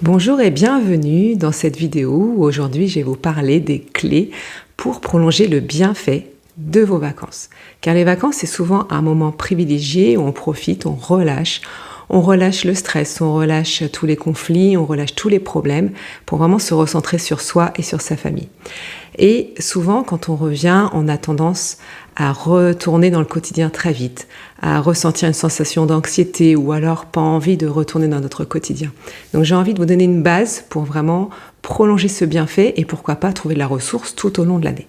Bonjour et bienvenue dans cette vidéo où aujourd'hui je vais vous parler des clés pour prolonger le bienfait de vos vacances. Car les vacances, c'est souvent un moment privilégié où on profite, on relâche le stress, on relâche tous les conflits, on relâche tous les problèmes pour vraiment se recentrer sur soi et sur sa famille. Et souvent, quand on revient, on a tendance à retourner dans le quotidien très vite, à ressentir une sensation d'anxiété ou alors pas envie de retourner dans notre quotidien. Donc j'ai envie de vous donner une base pour vraiment prolonger ce bienfait et pourquoi pas trouver de la ressource tout au long de l'année.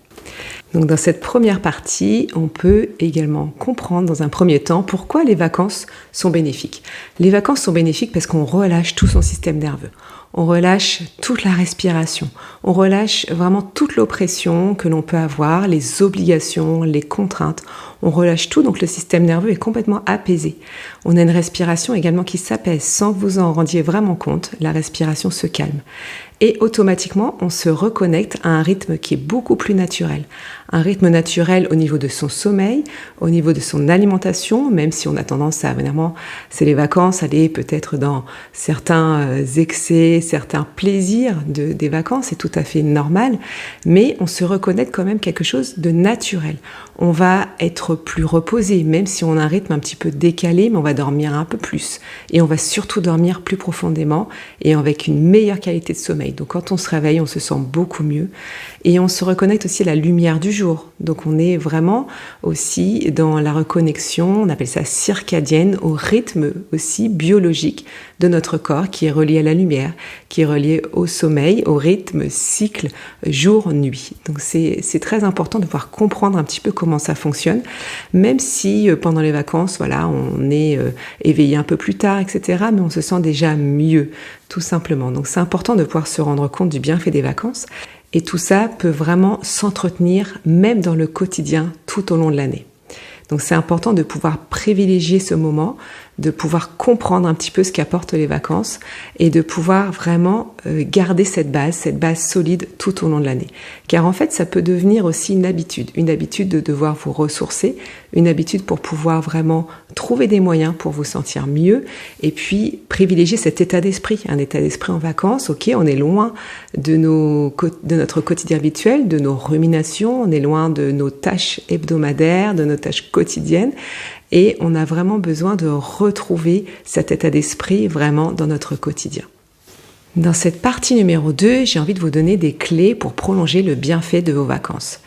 Donc dans cette première partie, on peut également comprendre dans un premier temps pourquoi les vacances sont bénéfiques. Les vacances sont bénéfiques parce qu'on relâche tout son système nerveux. On relâche toute la respiration. On relâche vraiment toute l'oppression que l'on peut avoir, les obligations, les contraintes. On relâche tout, donc le système nerveux est complètement apaisé. On a une respiration également qui s'apaise sans que vous en rendiez vraiment compte. La respiration se calme. Et automatiquement, on se reconnecte à un rythme qui est beaucoup plus naturel. Un rythme naturel au niveau de son sommeil, au niveau de son alimentation, même si on a tendance à, évidemment, c'est les vacances, aller peut-être dans certains excès, certains plaisirs des vacances, c'est tout à fait normal, mais on se reconnecte quand même quelque chose de naturel. On va être plus reposé, même si on a un rythme un petit peu décalé, mais on va dormir un peu plus. Et on va surtout dormir plus profondément et avec une meilleure qualité de sommeil. Donc quand on se réveille, on se sent beaucoup mieux. Et on se reconnecte aussi à la lumière du jour. Donc on est vraiment aussi dans la reconnexion, on appelle ça circadienne, au rythme aussi biologique de notre corps qui est relié à la lumière, qui est relié au sommeil, au rythme cycle jour-nuit. Donc c'est très important de pouvoir comprendre un petit peu comment ça fonctionne, même si pendant les vacances, voilà, on est éveillé un peu plus tard, etc., mais on se sent déjà mieux, tout simplement. Donc c'est important de pouvoir se rendre compte du bienfait des vacances. Et tout ça peut vraiment s'entretenir même dans le quotidien tout au long de l'année. Donc c'est important de pouvoir privilégier ce moment, de pouvoir comprendre un petit peu ce qu'apportent les vacances et de pouvoir vraiment garder cette base solide tout au long de l'année. Car en fait, ça peut devenir aussi une habitude de devoir vous ressourcer, une habitude pour pouvoir vraiment trouver des moyens pour vous sentir mieux et puis privilégier cet état d'esprit, un état d'esprit en vacances. Ok, on est loin de notre quotidien habituel, de nos ruminations, on est loin de nos tâches hebdomadaires, de nos tâches quotidiennes. Et on a vraiment besoin de retrouver cet état d'esprit vraiment dans notre quotidien. Dans cette partie numéro 2, j'ai envie de vous donner des clés pour prolonger le bienfait de vos vacances.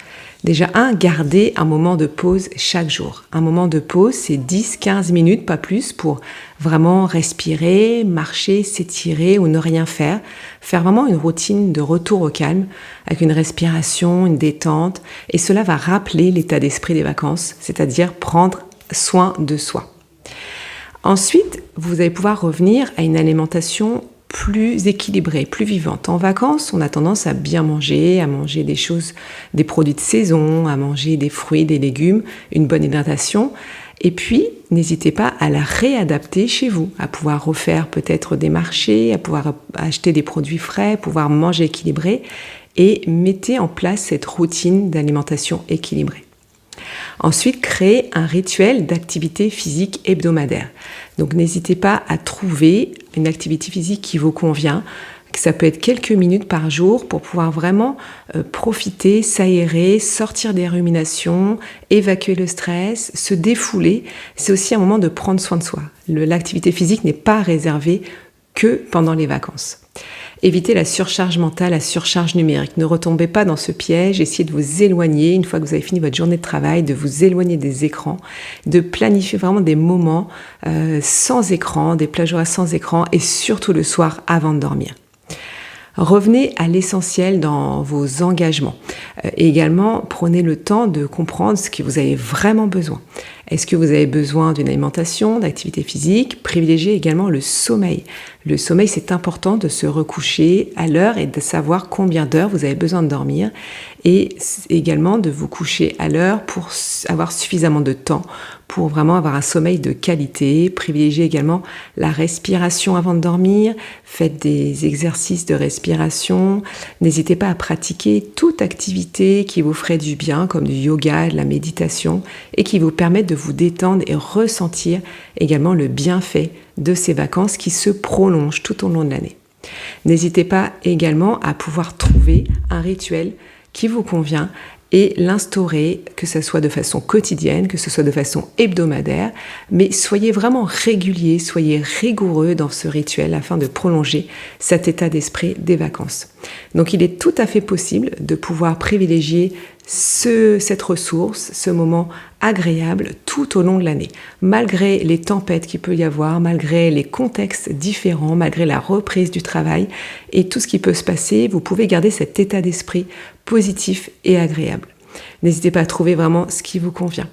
Déjà, gardez un moment de pause chaque jour. Un moment de pause, c'est 10-15 minutes, pas plus, pour vraiment respirer, marcher, s'étirer ou ne rien faire. Faire vraiment une routine de retour au calme avec une respiration, une détente. Et cela va rappeler l'état d'esprit des vacances, c'est-à-dire prendre soin de soi. Ensuite, vous allez pouvoir revenir à une alimentation plus équilibrée, plus vivante. En vacances, on a tendance à bien manger, à manger des choses, des produits de saison, à manger des fruits, des légumes, une bonne hydratation. Et puis, n'hésitez pas à la réadapter chez vous, à pouvoir refaire peut-être des marchés, à pouvoir acheter des produits frais, pouvoir manger équilibré et mettez en place cette routine d'alimentation équilibrée. Ensuite, créez un rituel d'activité physique hebdomadaire. Donc, n'hésitez pas à trouver une activité physique qui vous convient. Ça peut être quelques minutes par jour pour pouvoir vraiment profiter, s'aérer, sortir des ruminations, évacuer le stress, se défouler. C'est aussi un moment de prendre soin de soi. L'activité physique n'est pas réservée que pendant les vacances. Évitez la surcharge mentale, la surcharge numérique. Ne retombez pas dans ce piège. Essayez de vous éloigner, une fois que vous avez fini votre journée de travail, de vous éloigner des écrans, de planifier vraiment des moments sans écran, des plages horaires sans écran et surtout le soir avant de dormir. Revenez à l'essentiel dans vos engagements. Et également, prenez le temps de comprendre ce que vous avez vraiment besoin. Est-ce que vous avez besoin d'une alimentation, d'activité physique? Privilégiez également le sommeil. Le sommeil, c'est important de se recoucher à l'heure et de savoir combien d'heures vous avez besoin de dormir. Et également de vous coucher à l'heure pour avoir suffisamment de temps pour vraiment avoir un sommeil de qualité. Privilégiez également la respiration avant de dormir. Faites des exercices de respiration. N'hésitez pas à pratiquer toute activité qui vous ferait du bien, comme du yoga, de la méditation, et qui vous permettent de vous détendre et ressentir également le bienfait de ces vacances qui se prolongent tout au long de l'année. N'hésitez pas également à pouvoir trouver un rituel qui vous convient et l'instaurer, que ce soit de façon quotidienne, que ce soit de façon hebdomadaire, mais soyez vraiment régulier, soyez rigoureux dans ce rituel afin de prolonger cet état d'esprit des vacances. Donc il est tout à fait possible de pouvoir privilégier cette ressource, ce moment agréable tout au long de l'année. Malgré les tempêtes qu'il peut y avoir, malgré les contextes différents, malgré la reprise du travail et tout ce qui peut se passer, vous pouvez garder cet état d'esprit positif et agréable. N'hésitez pas à trouver vraiment ce qui vous convient.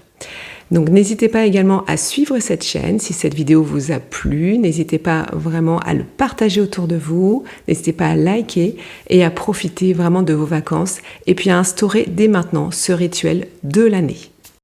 Donc n'hésitez pas également à suivre cette chaîne si cette vidéo vous a plu. N'hésitez pas vraiment à le partager autour de vous. N'hésitez pas à liker et à profiter vraiment de vos vacances et puis à instaurer dès maintenant ce rituel de l'année.